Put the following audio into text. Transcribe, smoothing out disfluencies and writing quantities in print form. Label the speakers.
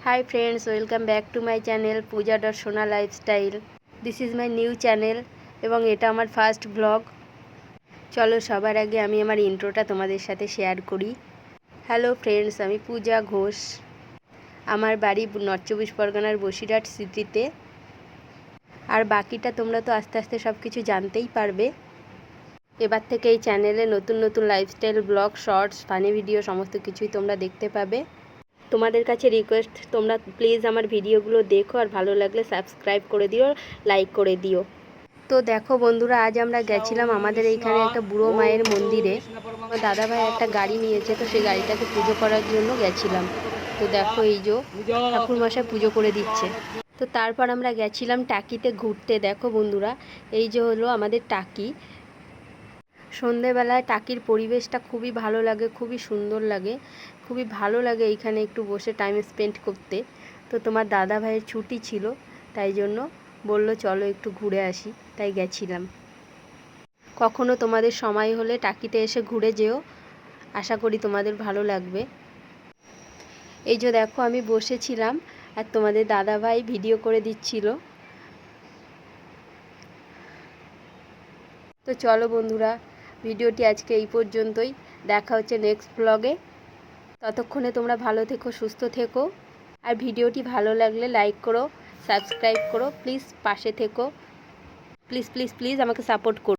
Speaker 1: Hi friends, welcome back to my channel Pooja.Sona Lifestyle. This is my new channel এবং এটা আমার first blog. চলো সবার আগে আমি আমার ইন্ট্রোটা তোমাদের সাথে শেয়ার করি। হ্যালো ফ্রেন্ডস, আমি পূজা ঘোষ। আমার বাড়ি নর্থ চব্বিশ পরগনার বসিরহাট সিটিতে। আর বাকিটা তোমরা তো আস্তে আস্তে সব কিছু জানতেই পারবে। এবার থেকে এই চ্যানেলে নতুন নতুন lifestyle blog, shorts, funny video সমস্ত কিছুই তোমরা দেখতে পাবে। তোমাদের কাছে রিকোয়েস্ট, তোমরা প্লিজ আমার ভিডিওগুলো দেখো আর ভালো লাগলে সাবস্ক্রাইব করে দিও, লাইক করে দিও। তো দেখো বন্ধুরা, আজ আমরা গেছিলাম আমাদের এইখানে একটা বুড়ো মায়ের মন্দিরে। আমার দাদাভাই একটা গাড়ি নিয়েছে, তো সেই গাড়িটাকে পুজো করার জন্য গেছিলাম। তো দেখো এই যে ঠাকুরমশাই পুজো করে দিচ্ছে। তো তারপর আমরা গেছিলাম টাকিতে ঘুরতে। দেখো বন্ধুরা, এই যে হলো আমাদের টাকি। সন্ধেবেলায় টাকির পরিবেশটা খুবই ভালো লাগে, খুবই সুন্দর লাগে, খুবই ভালো লাগে এইখানে একটু বসে টাইম স্পেন্ড করতে। তো তোমার দাদা ভাইয়ের ছুটি ছিল, তাই জন্য বললো চলো একটু ঘুরে আসি, তাই গেছিলাম। কখনো তোমাদের সময় হলে টাকিতে এসে ঘুরে যেও, আশা করি তোমাদের ভালো লাগবে। এই যে দেখো আমি বসেছিলাম আর তোমাদের দাদা ভাই ভিডিও করে দিচ্ছিল। তো চলো বন্ধুরা, ভিডিওটি আজকে এই পর্যন্তই। দেখা হচ্ছে নেক্সট ব্লগে। ততক্ষণে তোমরা ভালো থেকো, সুস্থ থেকো। আর ভিডিওটি ভালো লাগলে লাইক করো, সাবস্ক্রাইব করো, প্লিজ পাশে থেকো। প্লিজ প্লিজ প্লিজ আমাকে সাপোর্ট করো।